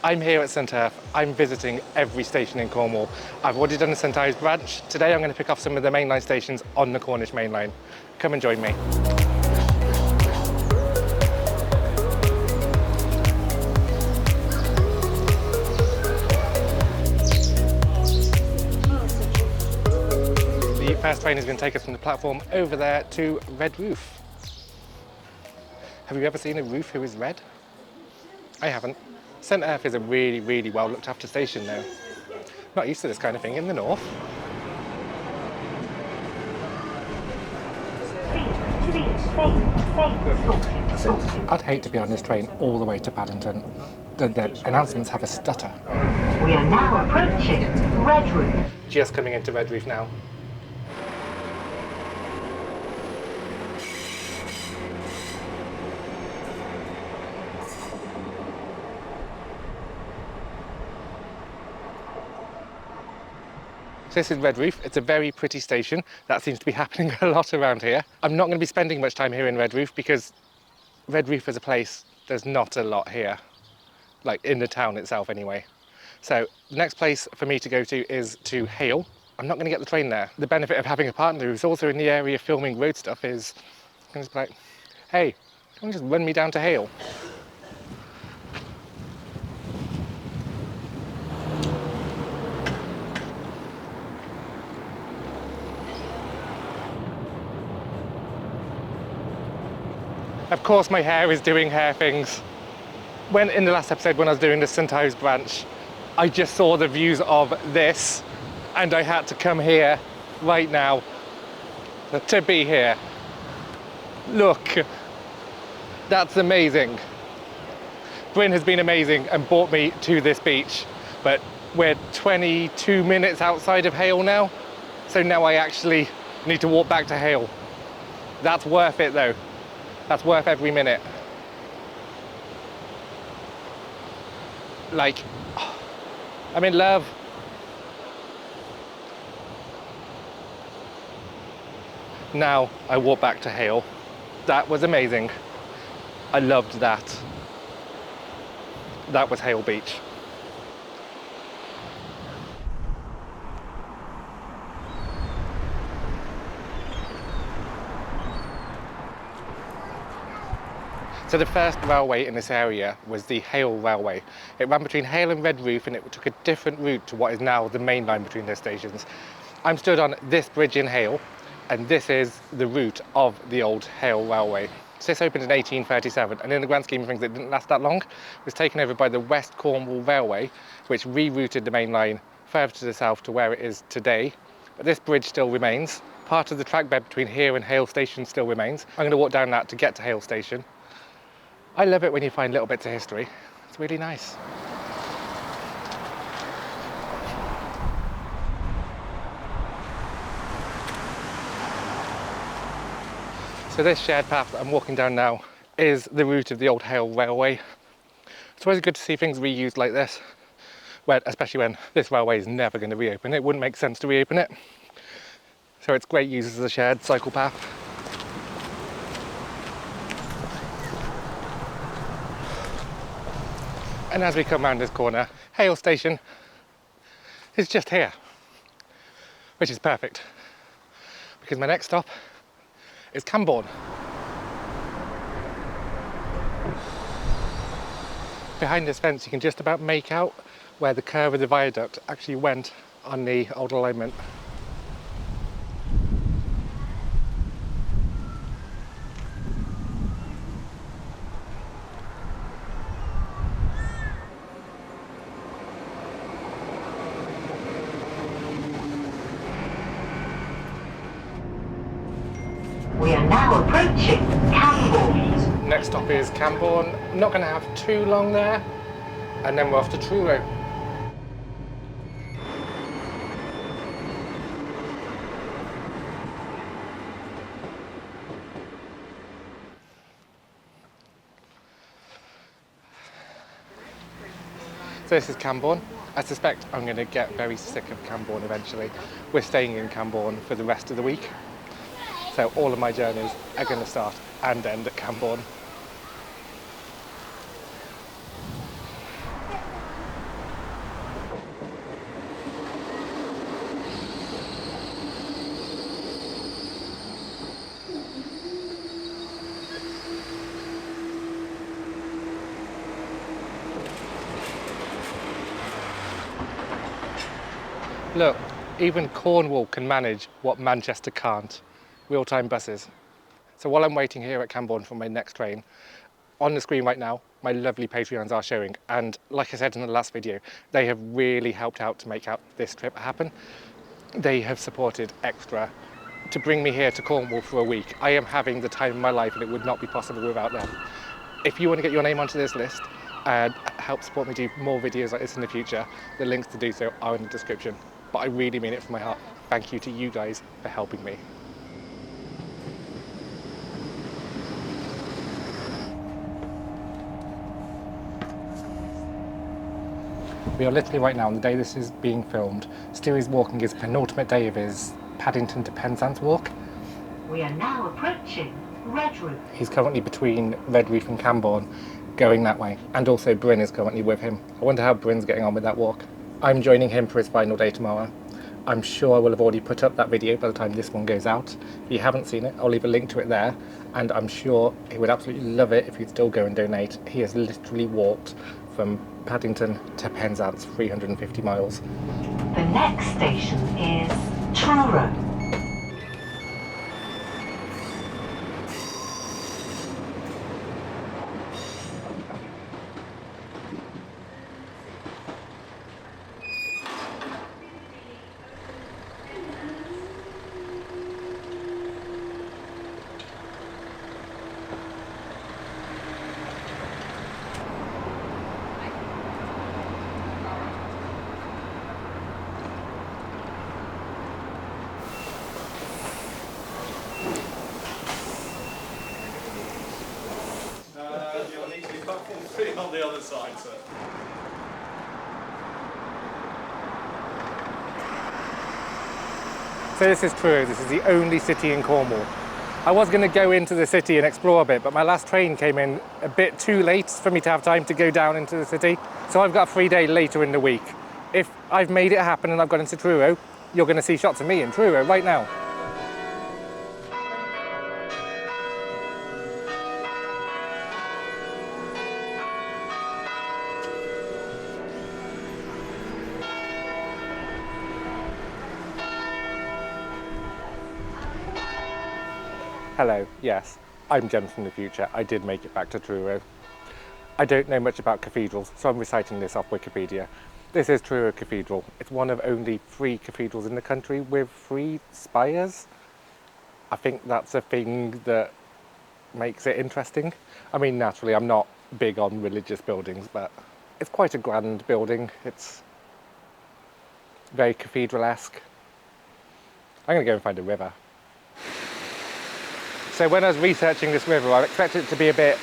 I'm here at St Erf. I'm visiting every station in Cornwall. I've already done the St Ives branch. Today I'm going to pick off some of the mainline stations on the Cornish main line. Come and join me. The first train is going to take us from the platform over there to Redruth. Have you ever seen a roof who is red? I haven't. St Erf is a really, really well looked after station now. Not used to this kind of thing in the north. I'd hate to be on this train all the way to Paddington. The announcements have a stutter. We are now approaching Redruth. Just coming into Redruth now. So this is Redruth. It's a very pretty station. That seems to be happening a lot around here. I'm not going to be spending much time here in Redruth because Redruth as a place, there's not a lot here, like in the town itself anyway. So the next place for me to go to is to Hayle. I'm not going to get the train there. The benefit of having a partner who's also in the area filming road stuff is, I'm just like, hey, can you just run me down to Hayle? Of course my hair is doing hair things. When in the last episode when I was doing the St Ives branch, I just saw the views of this and I had to come here right now to be here. Look, that's amazing. Bryn has been amazing and brought me to this beach, but we're 22 minutes outside of Hayle now, so now I actually need to walk back to Hayle. That's worth it though. That's worth every minute. Like, I'm in love. Now I walk back to Hayle. That was amazing. I loved that. That was Hayle Beach. So the first railway in this area was the Hayle Railway. It ran between Hayle and Redruth and it took a different route to what is now the main line between those stations. I'm stood on this bridge in Hayle and this is the route of the old Hayle Railway. So this opened in 1837 and in the grand scheme of things it didn't last that long. It was taken over by the West Cornwall Railway, which rerouted the main line further to the south to where it is today. But this bridge still remains. Part of the track bed between here and Hayle Station still remains. I'm going to walk down that to get to Hayle Station. I love it when you find little bits of history. It's really nice. So this shared path that I'm walking down now is the route of the old Hayle Railway. It's always good to see things reused like this, especially when this railway is never going to reopen. It wouldn't make sense to reopen it. So it's great use as a shared cycle path. And as we come round this corner, Hayle Station is just here, which is perfect because my next stop is Camborne. Behind this fence you can just about make out where the curve of the viaduct actually went on the old alignment. We are now approaching Camborne. Next stop is Camborne. I'm not going to have too long there, and then we're off to Truro. So this is Camborne. I suspect I'm going to get very sick of Camborne eventually. We're staying in Camborne for the rest of the week. So all of my journeys are going to start and end at Camborne. Look, even Cornwall can manage what Manchester can't. Real-time buses. So while I'm waiting here at Camborne for my next train, on the screen right now, my lovely Patreons are showing. And like I said in the last video, they have really helped out to make out this trip happen. They have supported extra to bring me here to Cornwall for a week. I am having the time of my life and it would not be possible without them. If you want to get your name onto this list and help support me do more videos like this in the future, the links to do so are in the description. But I really mean it from my heart. Thank you to you guys for helping me. We are literally right now, on the day this is being filmed, Stu is walking his penultimate day of his Paddington to Penzance walk. We are now approaching Redruth. He's currently between Redruth and Camborne, going that way, and also Bryn is currently with him. I wonder how Bryn's getting on with that walk. I'm joining him for his final day tomorrow. I'm sure I will have already put up that video by the time this one goes out. If you haven't seen it, I'll leave a link to it there, and I'm sure he would absolutely love it if you'd still go and donate. He has literally walked from Paddington to Penzance, 350 miles. The next station is Truro. You'll need to be fucking on the other side, sir. So this is Truro, this is the only city in Cornwall. I was going to go into the city and explore a bit, but my last train came in a bit too late for me to have time to go down into the city. So I've got a free day later in the week. If I've made it happen and I've got into Truro, you're going to see shots of me in Truro right now. Hello, yes, I'm Jen from the future. I did make it back to Truro. I don't know much about cathedrals, so I'm reciting this off Wikipedia. This is Truro Cathedral. It's one of only 3 cathedrals in the country with 3 spires. I think that's a thing that makes it interesting. I mean, naturally, I'm not big on religious buildings, but it's quite a grand building. It's very cathedral-esque. I'm gonna go and find a river. So when I was researching this river, I expected it to be a bit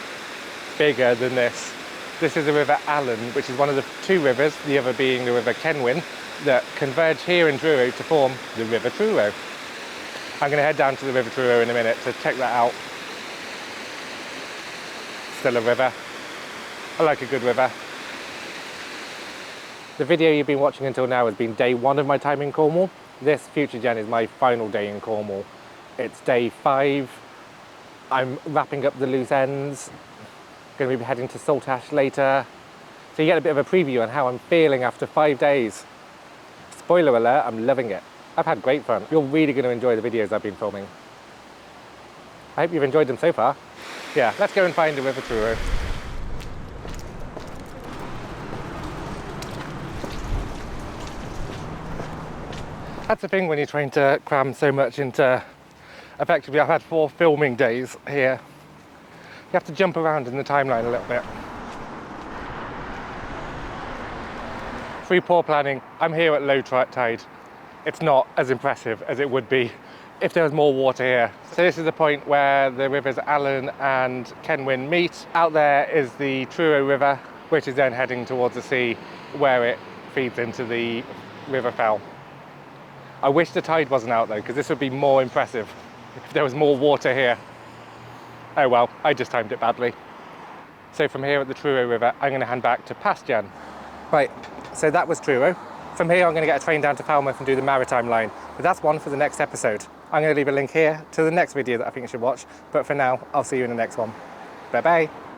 bigger than this. This is the River Allen, which is one of the 2 rivers, the other being the River Kenwyn, that converge here in Truro to form the River Truro. I'm going to head down to the River Truro in a minute to check that out. Still a river. I like a good river. The video you've been watching until now has been day 1 of my time in Cornwall. This Future Gen is my final day in Cornwall. It's day 5. I'm wrapping up the loose ends. Going to be heading to Saltash later. So you get a bit of a preview on how I'm feeling after 5 days. Spoiler alert, I'm loving it. I've had great fun. You're really going to enjoy the videos I've been filming. I hope you've enjoyed them so far. Yeah, let's go and find the River Truro. That's the thing when you're trying to cram so much into... Effectively, I've had 4 filming days here. You have to jump around in the timeline a little bit. Through poor planning, I'm here at low tide. It's not as impressive as it would be if there was more water here. So this is the point where the rivers Allen and Kenwyn meet. Out there is the Truro River, which is then heading towards the sea where it feeds into the River Fell. I wish the tide wasn't out though, because this would be more impressive if there was more water here. Oh well, I just timed it badly. So from here at the Truro River, I'm going to hand back to Pastjan. Right, so that was Truro. From here I'm going to get a train down to Falmouth and do the Maritime line, but that's one for the next episode. I'm going to leave a link here to the next video that I think you should watch, but for now, I'll see you in the next one. Bye bye.